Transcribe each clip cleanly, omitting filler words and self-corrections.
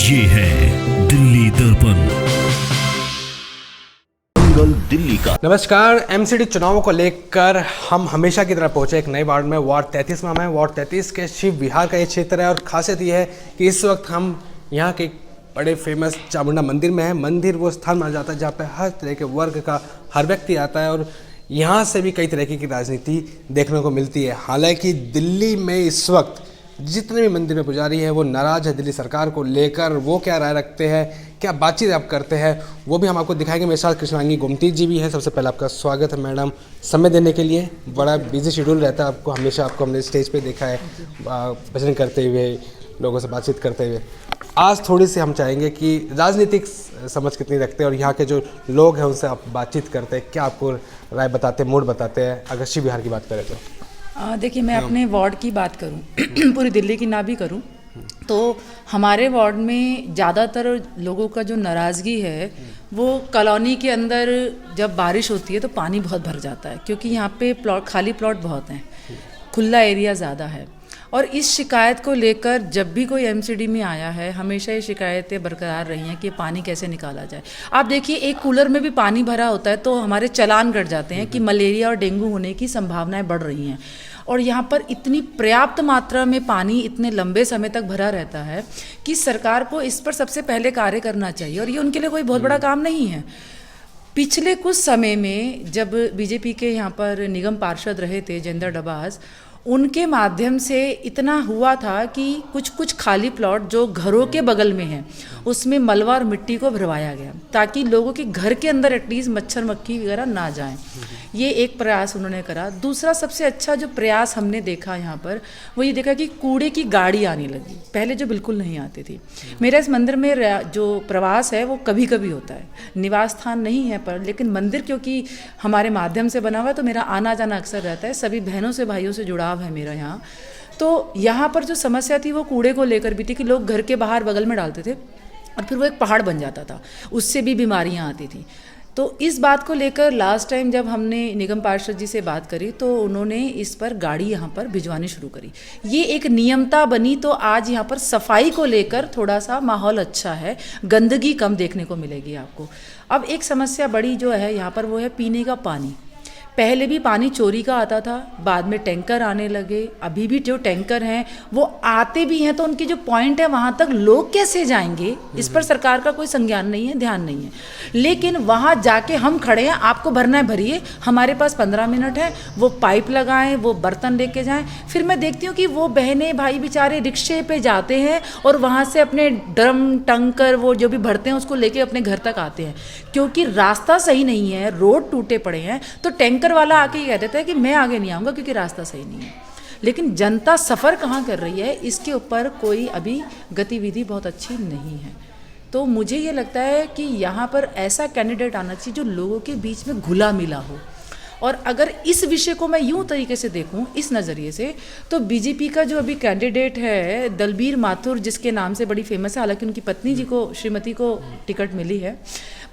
ये है दिल्ली दर्पण, दिल्ली का। नमस्कार। एमसीडी चुनावों को लेकर हम हमेशा की तरह पहुंचे एक नए वार्ड में, वार्ड 33 में। हमें वार्ड 33 के शिव विहार का ये क्षेत्र है और खासियत ये है कि इस वक्त हम यहाँ के बड़े फेमस चामुंडा मंदिर में है। मंदिर वो स्थान माना जाता है जहाँ पे हर तरह के वर्ग का हर व्यक्ति आता है और यहाँ से भी कई तरह की राजनीति देखने को मिलती है। हालांकि दिल्ली में इस वक्त जितने भी मंदिर में पुजारी हैं वो नाराज़ है दिल्ली सरकार को लेकर। वो क्या राय रखते हैं, क्या बातचीत आप करते हैं, वो भी हम आपको दिखाएंगे। मेरे साथ कृष्णांगी गोमती जी भी हैं। सबसे पहले आपका स्वागत है मैडम, समय देने के लिए। बड़ा बिजी शेड्यूल रहता है आपको, हमेशा आपको हमने स्टेज पे देखा है भजन करते हुए, लोगों से बातचीत करते हुए। आज थोड़ी सी हम चाहेंगे कि राजनीतिक समझ कितनी रखते हैं और यहाँ के जो लोग हैं उनसे आप बातचीत करते हैं, क्या आपको राय बताते हैं, मूड बताते हैं, अगर शिव विहार की बात करें तो। देखिए, मैं अपने वार्ड की बात करूं पूरी दिल्ली की ना भी करूं तो हमारे वार्ड में ज़्यादातर लोगों का जो नाराज़गी है वो कॉलोनी के अंदर जब बारिश होती है तो पानी बहुत भर जाता है, क्योंकि यहाँ पे खाली प्लॉट बहुत हैं, खुला एरिया ज़्यादा है। और इस शिकायत को लेकर जब भी कोई एमसीडी में आया है, हमेशा ये शिकायतें बरकरार रही हैं कि पानी कैसे निकाला जाए। आप देखिए, एक कूलर में भी पानी भरा होता है तो हमारे चालान कट जाते हैं कि मलेरिया और डेंगू होने की संभावनाएं बढ़ रही हैं। और यहाँ पर इतनी पर्याप्त मात्रा में पानी इतने लंबे समय तक भरा रहता है कि सरकार को इस पर सबसे पहले कार्य करना चाहिए, और ये उनके लिए कोई बहुत बड़ा काम नहीं है। पिछले कुछ समय में जब बीजेपी के यहाँ पर निगम पार्षद रहे थे जितेंद्र डबास, उनके माध्यम से इतना हुआ था कि कुछ खाली प्लॉट जो घरों के बगल में हैं उसमें मलबा और मिट्टी को भरवाया गया ताकि लोगों के घर के अंदर एटलीस्ट मच्छर मक्खी वगैरह ना जाएं। ये एक प्रयास उन्होंने करा। दूसरा सबसे अच्छा जो प्रयास हमने देखा यहाँ पर वो ये देखा कि कूड़े की गाड़ी आने लगी, पहले जो बिल्कुल नहीं आती थी। मेरा इस मंदिर में जो प्रवास है वो कभी कभी होता है, निवास स्थान नहीं है पर, लेकिन मंदिर क्योंकि हमारे माध्यम से बना हुआ है तो मेरा आना जाना अक्सर रहता है। सभी बहनों से भाइयों से जुड़ाव है मेरा यहाँ। तो यहाँ पर जो समस्या थी वो कूड़े को लेकर भी थी कि लोग घर के बाहर बगल में डालते थे और फिर वो एक पहाड़ बन जाता था, उससे भी बीमारियाँ आती थी। तो इस बात को लेकर लास्ट टाइम जब हमने निगम पार्षद जी से बात करी तो उन्होंने इस पर गाड़ी यहाँ पर भिजवानी शुरू करी। ये एक नियमता बनी तो आज यहाँ पर सफाई को लेकर थोड़ा सा माहौल अच्छा है, गंदगी कम देखने को मिलेगी आपको। अब एक समस्या बड़ी जो है यहाँ पर वो है पीने का पानी। पहले भी पानी चोरी का आता था, बाद में टैंकर आने लगे। अभी भी जो टैंकर हैं वो आते भी हैं तो उनकी जो पॉइंट है वहाँ तक लोग कैसे जाएंगे, इस पर सरकार का कोई संज्ञान नहीं है, ध्यान नहीं है। लेकिन वहाँ जाके हम खड़े हैं, आपको भरना है भरिए, हमारे पास 15 मिनट है, वो पाइप लगाएं, वो बर्तन लेके जाएं। फिर मैं देखती हूँ कि वो बहनें भाई बेचारे रिक्शे पे जाते हैं और वहाँ से अपने ड्रम टंकर वो जो भी भरते हैं उसको लेके अपने घर तक आते हैं, क्योंकि रास्ता सही नहीं है, रोड टूटे पड़े हैं। तो टैंकर वाला आके ये कह देता है कि मैं आगे नहीं आऊँगा क्योंकि रास्ता सही नहीं है। लेकिन जनता सफ़र कहाँ कर रही है, इसके ऊपर कोई अभी गतिविधि बहुत अच्छी नहीं है। तो मुझे ये लगता है कि यहाँ पर ऐसा कैंडिडेट आना चाहिए जो लोगों के बीच में घुला मिला हो। और अगर इस विषय को मैं यूँ तरीके से देखूँ, इस नज़रिए से, तो बीजेपी का जो अभी कैंडिडेट है दलबीर माथुर, जिसके नाम से बड़ी फेमस है, हालांकि उनकी पत्नी जी को, श्रीमती को टिकट मिली है,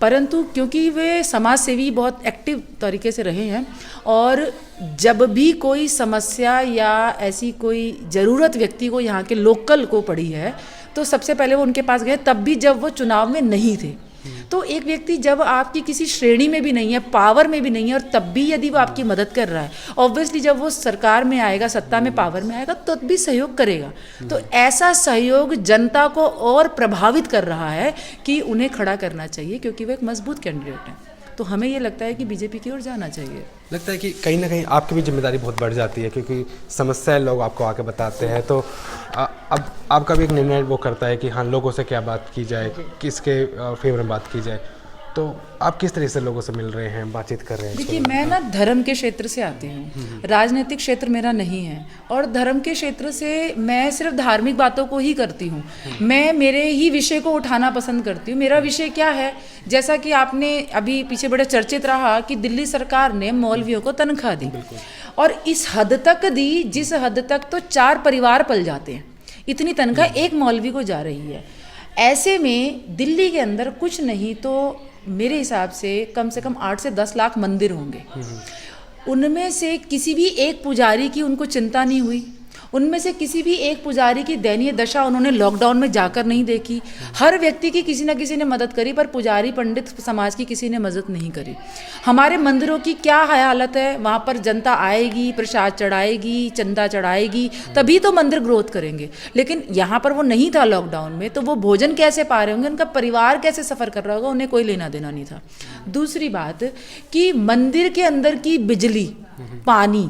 परंतु क्योंकि वे समाज सेवी बहुत एक्टिव तरीके से रहे हैं और जब भी कोई समस्या या ऐसी कोई ज़रूरत व्यक्ति को यहाँ के लोकल को पड़ी है तो सबसे पहले वो उनके पास गए, तब भी जब वो चुनाव में नहीं थे। तो एक व्यक्ति जब आपकी किसी श्रेणी में भी नहीं है, पावर में भी नहीं है, और तब भी यदि वो आपकी मदद कर रहा है, ऑब्वियसली जब वो सरकार में आएगा, सत्ता में, पावर में आएगा, तो भी सहयोग करेगा। तो ऐसा सहयोग जनता को और प्रभावित कर रहा है कि उन्हें खड़ा करना चाहिए, क्योंकि वो एक मजबूत कैंडिडेट है। तो हमें ये लगता है कि बीजेपी की ओर जाना चाहिए। लगता है कि कहीं ना कहीं आपकी भी जिम्मेदारी बहुत बढ़ जाती है, क्योंकि समस्याएं लोग आपको आके बताते हैं। तो अब आपका भी एक निर्णय वो करता है कि हाँ, लोगों से क्या बात की जाए, किसके फेवर में बात की जाए। तो आप किस तरह से लोगों से मिल रहे हैं, बातचीत कर रहे हैं? देखिए, मैं ना धर्म के क्षेत्र से आती हूँ, राजनीतिक क्षेत्र मेरा नहीं है, और धर्म के क्षेत्र से मैं सिर्फ धार्मिक बातों को ही करती हूँ। मैं मेरे ही विषय को उठाना पसंद करती हूँ। मेरा विषय क्या है, जैसा कि आपने अभी पीछे बड़े चर्चित रहा कि दिल्ली सरकार ने मौलवियों को तनख्वाह दी, और इस हद तक दी जिस हद तक तो 4 परिवार पल जाते हैं। इतनी तनख्वाह एक मौलवी को जा रही है। ऐसे में दिल्ली के अंदर कुछ नहीं तो मेरे हिसाब से कम 8 से 10 लाख मंदिर होंगे। उनमें से किसी भी एक पुजारी की उनको चिंता नहीं हुई, उनमें से किसी भी एक पुजारी की दयनीय दशा उन्होंने लॉकडाउन में जाकर नहीं देखी। हर व्यक्ति की किसी न किसी ने मदद करी, पर पुजारी पंडित समाज की किसी ने मदद नहीं करी। हमारे मंदिरों की क्या हालत है, वहाँ पर जनता आएगी, प्रसाद चढ़ाएगी, चंदा चढ़ाएगी, तभी तो मंदिर ग्रोथ करेंगे। लेकिन यहाँ पर वो नहीं था लॉकडाउन में, तो वो भोजन कैसे पा रहे होंगे, उनका परिवार कैसे सफ़र कर रहा होगा, उन्हें कोई लेना देना नहीं था। दूसरी बात कि मंदिर के अंदर की बिजली, पानी,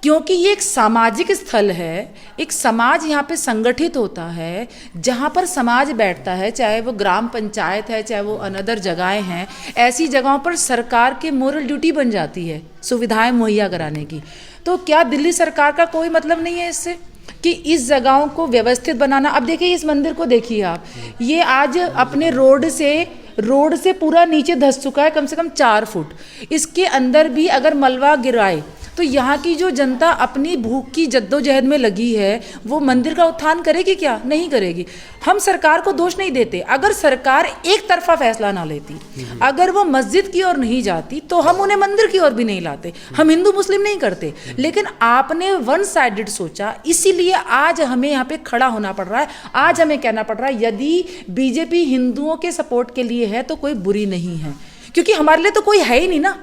क्योंकि ये एक सामाजिक स्थल है, एक समाज यहाँ पे संगठित होता है, जहाँ पर समाज बैठता है, चाहे वो ग्राम पंचायत है, चाहे वो अनदर जगहें हैं, ऐसी जगहों पर सरकार के मोरल ड्यूटी बन जाती है सुविधाएं मुहैया कराने की। तो क्या दिल्ली सरकार का कोई मतलब नहीं है इससे कि इस जगहों को व्यवस्थित बनाना? अब देखिए इस मंदिर को देखिए आप, ये आज अपने रोड से पूरा नीचे धंस चुका है, कम से कम 4 फुट। इसके अंदर भी अगर मलबा गिराए तो यहाँ की जो जनता अपनी भूख की जद्दोजहद में लगी है, वो मंदिर का उत्थान करेगी क्या? नहीं करेगी। हम सरकार को दोष नहीं देते, अगर सरकार एक तरफा फैसला ना लेती, अगर वो मस्जिद की ओर नहीं जाती, तो हम उन्हें मंदिर की ओर भी नहीं लाते। हम हिंदू मुस्लिम नहीं करते, लेकिन आपने वन साइडेड सोचा, इसीलिए आज हमें यहाँ पे खड़ा होना पड़ रहा है। आज हमें कहना पड़ रहा है यदि बीजेपी हिंदुओं के सपोर्ट के लिए है तो कोई बुरी नहीं है, क्योंकि हमारे लिए तो कोई है ही नहीं ना।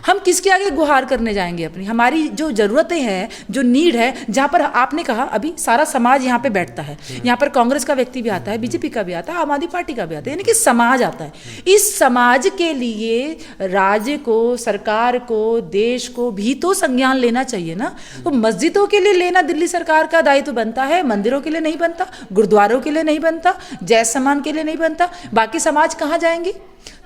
हम किसके आगे गुहार करने जाएंगे अपनी? हमारी जो ज़रूरतें हैं, जो नीड है, जहाँ पर आपने कहा अभी सारा समाज यहाँ पे बैठता है, यहाँ पर कांग्रेस का व्यक्ति भी आता है, बीजेपी का भी आता है, आम आदमी पार्टी का भी आता है, यानी कि समाज आता है। इस समाज के लिए राज्य को, सरकार को, देश को भी तो संज्ञान लेना चाहिए ना। तो मस्जिदों के लिए लेना दिल्ली सरकार का दायित्व बनता है, मंदिरों के लिए नहीं बनता, गुरुद्वारों के लिए नहीं बनता, जैस सम्मान के लिए नहीं बनता, बाकी समाज कहाँ जाएंगे?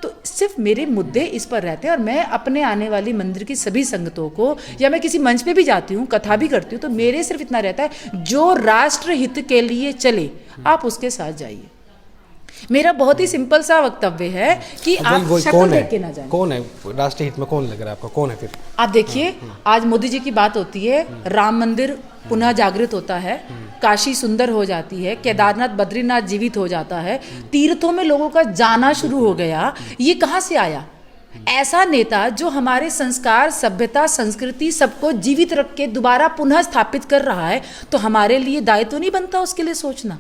तो सिर्फ मेरे मुद्दे इस पर रहते हैं, और मैं अपने आने वाली मंदिर की सभी संगतों को, या मैं किसी मंच पे भी जाती हूँ, कथा भी करती हूँ, तो मेरे सिर्फ इतना रहता है, जो राष्ट्र हित के लिए चले आप उसके साथ जाइए। मेरा बहुत ही सिंपल सा वक्तव्य है कि आप शक्ल देख के ना जाएं। कौन है राष्ट्रीय हित में, कौन लग रहा है आपको, कौन है फिर? आप देखिए, आज मोदी जी की बात होती है, राम मंदिर पुनः जागृत होता है, काशी सुंदर हो जाती है, केदारनाथ बद्रीनाथ जीवित हो जाता है, तीर्थों में लोगों का जाना शुरू हो गया। ये कहाँ से आया? ऐसा नेता जो हमारे संस्कार, सभ्यता, संस्कृति सबको जीवित रख के दोबारा पुनः स्थापित कर रहा है, तो हमारे लिए दायित्व नहीं बनता उसके लिए सोचना?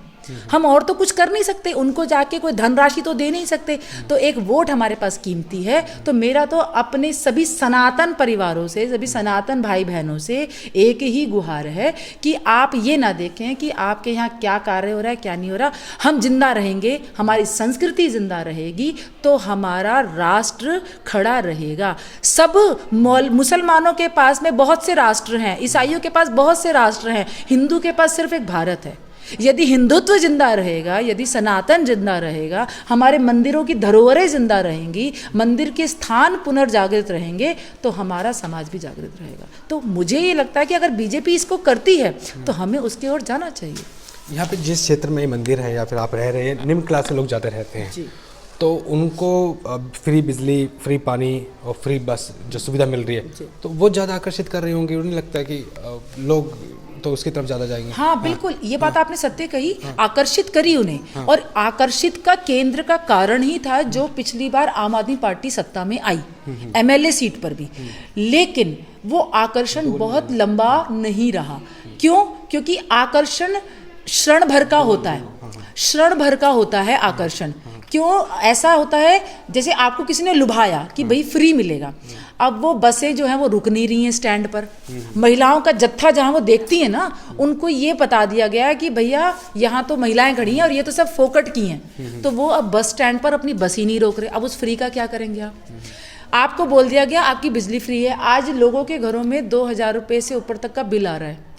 हम और तो कुछ कर नहीं सकते, उनको जाके कोई धनराशि तो दे नहीं सकते, तो एक वोट हमारे पास कीमती है। तो मेरा तो अपने सभी सनातन परिवारों से, सभी सनातन भाई बहनों से एक ही गुहार है कि आप ये ना देखें कि आपके यहाँ क्या कार्य हो रहा है, क्या नहीं हो रहा। हम जिंदा रहेंगे, हमारी संस्कृति जिंदा रहेगी, तो हमारा राष्ट्र खड़ा रहेगा। सब मुसलमानों के पास में बहुत से राष्ट्र हैं, ईसाइयों के पास बहुत से राष्ट्र हैं, हिंदू के पास सिर्फ एक भारत है। यदि हिंदुत्व जिंदा रहेगा, यदि सनातन जिंदा रहेगा, हमारे मंदिरों की धरोहरें जिंदा रहेंगी, मंदिर के स्थान पुनर्जागृत रहेंगे, तो हमारा समाज भी जागृत रहेगा। तो मुझे ये लगता है कि अगर बीजेपी इसको करती है तो हमें उसकी ओर जाना चाहिए। यहाँ पे जिस क्षेत्र में ये मंदिर है या फिर आप रह रहे हैं, निम्न क्लास के लोग ज़्यादा रहते हैं जी। तो उनको फ्री बिजली, फ्री पानी और फ्री बस जो सुविधा मिल रही है, तो वो ज़्यादा आकर्षित कर रही होंगी। उन्हें लगता है कि लोग तो उसकी तरफ ज़्यादा जाएंगे। हाँ बिल्कुल, ये बात आपने सत्य कही, आकर्षित करी उन्हें। और आकर्षित का केंद्र का कारण ही था जो पिछली बार आम आदमी पार्टी सत्ता में आई, एमएलए सीट पर भी। लेकिन वो आकर्षण बहुत लंबा नहीं रहा। क्यों? क्योंकि आकर्षण क्षण भर का होता है, क्षण भर का होता है आकर्षण। क्यों ऐसा होता है? जैसे आपको किसी ने लुभाया कि भाई फ्री मिलेगा, अब वो बसें जो हैं वो रुक नहीं रही हैं स्टैंड पर, महिलाओं का जत्था जहाँ वो देखती है ना, उनको ये बता दिया गया है कि भैया यहाँ तो महिलाएं खड़ी हैं और ये तो सब फोकट की हैं, तो वो अब बस स्टैंड पर अपनी बस ही नहीं रोक रहे। अब उस फ्री का क्या करेंगे आप? आपको बोल दिया गया आपकी बिजली फ्री है, आज लोगों के घरों में 2000 रुपये से ऊपर तक का बिल आ रहा है।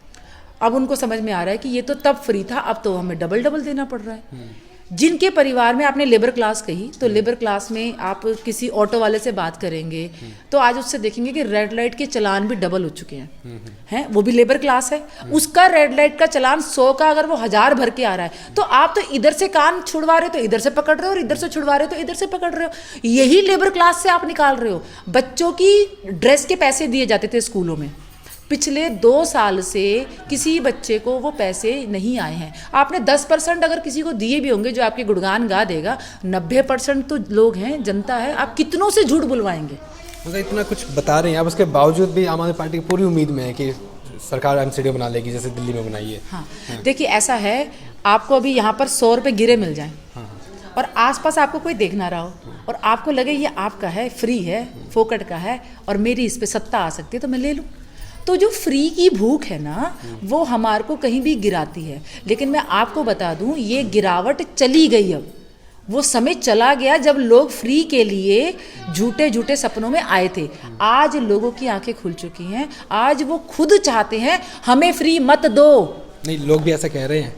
अब उनको समझ में आ रहा है कि ये तो तब फ्री था, अब तो हमें डबल डबल देना पड़ रहा है। जिनके परिवार में, आपने लेबर क्लास कही, तो लेबर क्लास में आप किसी ऑटो वाले से बात करेंगे तो आज उससे देखेंगे कि रेड लाइट के चालान भी डबल हो चुके हैं, वो भी लेबर क्लास है। उसका रेड लाइट का चालान 100 का अगर वो 1000 भर के आ रहा है, तो आप तो इधर से कान छुड़वा रहे हो तो इधर से पकड़ रहे हो, और इधर से छुड़वा रहे हो तो इधर से पकड़ रहे हो। यही लेबर क्लास से आप निकाल रहे हो। बच्चों की ड्रेस के पैसे दिए जाते थे स्कूलों में, पिछले 2 साल से किसी बच्चे को वो पैसे नहीं आए हैं। आपने 10% अगर किसी को दिए भी होंगे जो आपके गुणगान गा देगा, 90% तो लोग हैं, जनता है, आप कितनों से झूठ बुलवाएंगे? मतलब इतना कुछ बता रहे हैं आप, उसके बावजूद भी आम आदमी पार्टी की पूरी उम्मीद में है कि सरकार एमसीडी बना लेगी जैसे दिल्ली में बनाई है। हाँ, देखिए ऐसा है, आपको अभी यहाँ पर 100 रुपये गिरे मिल जाएं और आसपास आपको कोई देख ना रहा हो और आपको लगे ये आपका है, फ्री है, फोकट का है और मेरी इस पे सत्ता आ सकती है तो मैं ले लूँ। तो जो फ्री की भूख है ना, वो हमारे को कहीं भी गिराती है। लेकिन मैं आपको बता दूं, ये गिरावट चली गई। अब वो समय चला गया जब लोग फ्री के लिए झूठे झूठे सपनों में आए थे। आज लोगों की आंखें खुल चुकी हैं, आज वो खुद चाहते हैं हमें फ्री मत दो। नहीं, लोग भी ऐसा कह रहे हैं,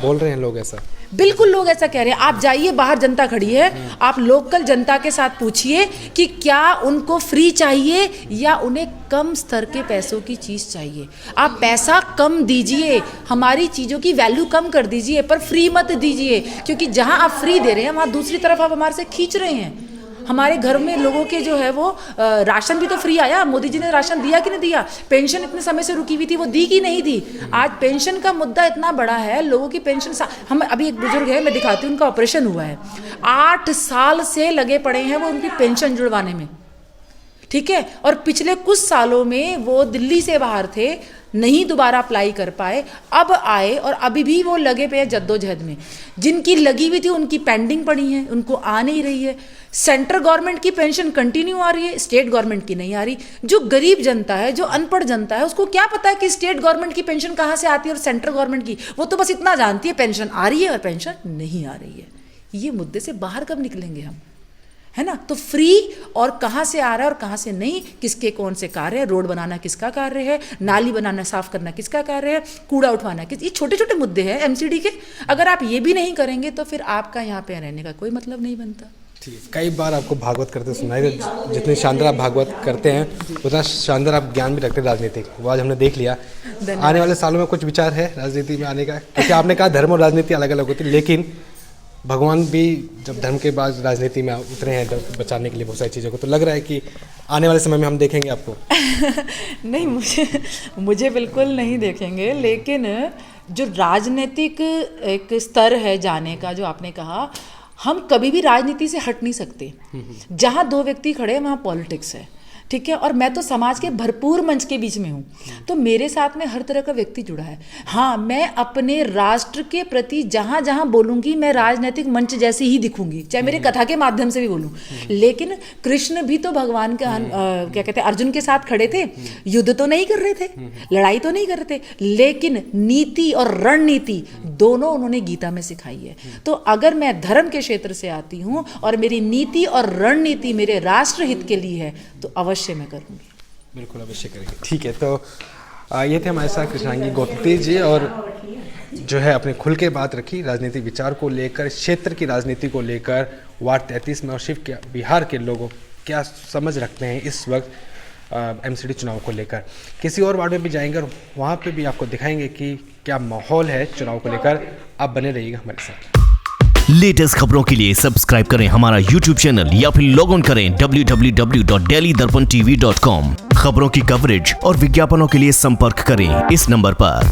बोल रहे हैं लोग ऐसा। बिल्कुल लोग ऐसा कह रहे हैं। आप जाइए, बाहर जनता खड़ी है, आप लोकल जनता के साथ पूछिए कि क्या उनको फ्री चाहिए या उन्हें कम स्तर के पैसों की चीज़ चाहिए। आप पैसा कम दीजिए, हमारी चीज़ों की वैल्यू कम कर दीजिए, पर फ्री मत दीजिए, क्योंकि जहां आप फ्री दे रहे हैं वहां दूसरी तरफ आप हमारे से खींच रहे हैं। हमारे घर में लोगों के जो है वो राशन भी तो फ्री आया। मोदी जी ने राशन दिया कि नहीं दिया? पेंशन इतने समय से रुकी हुई थी, वो दी कि नहीं दी? आज पेंशन का मुद्दा इतना बड़ा है, लोगों की पेंशन हम अभी एक बुजुर्ग है, मैं दिखाती हूँ, उनका ऑपरेशन हुआ है, 8 साल से लगे पड़े हैं वो उनकी पेंशन जुड़वाने में, ठीक है। और पिछले कुछ सालों में वो दिल्ली से बाहर थे, नहीं दोबारा अप्लाई कर पाए, अब आए और अभी भी वो लगे पे हैं जद्दोजहद में। जिनकी लगी हुई थी उनकी पेंडिंग पड़ी है, उनको आ नहीं रही है। सेंट्रल गवर्नमेंट की पेंशन कंटिन्यू आ रही है, स्टेट गवर्नमेंट की नहीं आ रही। जो गरीब जनता है, जो अनपढ़ जनता है, उसको क्या पता है कि स्टेट गवर्नमेंट की पेंशन कहाँ से आती है और सेंट्रल गवर्नमेंट की? वो तो बस इतना जानती है पेंशन आ रही है और पेंशन नहीं आ रही है। ये मुद्दे से बाहर कब निकलेंगे हम, है ना? तो फ्री और कहाँ से आ रहा है और कहाँ से नहीं, किसके कौन से कार्य है, रोड बनाना किसका कार्य है, नाली बनाना साफ करना किसका कार्य है, कूड़ा उठवाना किस, ये छोटे छोटे मुद्दे हैं एमसीडी के। अगर आप ये भी नहीं करेंगे तो फिर आपका यहाँ पे रहने का कोई मतलब नहीं बनता। ठीक है, कई बार आपको भागवत करते सुना है, जितने शानदार आप भागवत करते हैं उतना शानदार आप ज्ञान भी रखते हैं राजनीतिक, वो आज हमने देख लिया। आने वाले सालों में कुछ विचार है राजनीति में आने का? क्योंकि आपने कहा धर्म और राजनीति अलग अलग होती है, लेकिन भगवान भी जब धर्म के बाद राजनीति में उतरे हैं बचाने के लिए बहुत सारी चीज़ों को, तो लग रहा है कि आने वाले समय में हम देखेंगे आपको। नहीं, मुझे बिल्कुल नहीं देखेंगे, लेकिन जो राजनीतिक एक स्तर है जाने का, जो आपने कहा, हम कभी भी राजनीति से हट नहीं सकते। जहाँ 2 व्यक्ति खड़े हैं वहाँ पॉलिटिक्स है, ठीक है। और मैं तो समाज के भरपूर मंच के बीच में हूँ, तो मेरे साथ में हर तरह का व्यक्ति जुड़ा है। हाँ, मैं अपने राष्ट्र के प्रति जहाँ जहाँ बोलूँगी मैं राजनीतिक मंच जैसी ही दिखूंगी, चाहे मेरे कथा के माध्यम से भी बोलूँ। लेकिन कृष्ण भी तो भगवान का क्या कहते हैं, अर्जुन के साथ खड़े थे, युद्ध तो नहीं कर रहे थे, लड़ाई तो नहीं कर रहे थे, लेकिन नीति और रणनीति दोनों उन्होंने गीता में सिखाई है। तो अगर मैं धर्म के क्षेत्र से आती हूँ और मेरी नीति और रणनीति मेरे राष्ट्र हित के लिए है, तो अवश्य मैं करूँगी। बिल्कुल अवश्य करेंगे। ठीक है, तो ये थे हमारे साथ कृष्णांगी गौतम जी, और जो है अपने खुल के बात रखी राजनीतिक विचार को लेकर, क्षेत्र की राजनीति को लेकर, वार्ड 33 में और शिव के बिहार के लोगों क्या समझ रखते हैं इस वक्त एमसीडी चुनाव को लेकर। किसी और वार्ड में भी जाएंगे और वहाँ पे भी आपको दिखाएंगे कि क्या माहौल है चुनाव को लेकर। आप बने रहिएगा हमारे साथ। लेटेस्ट खबरों के लिए सब्सक्राइब करें हमारा YouTube चैनल या फिर लॉग ऑन करें www.delhidarpantv.com। खबरों की कवरेज और विज्ञापनों के लिए संपर्क करें इस नंबर पर।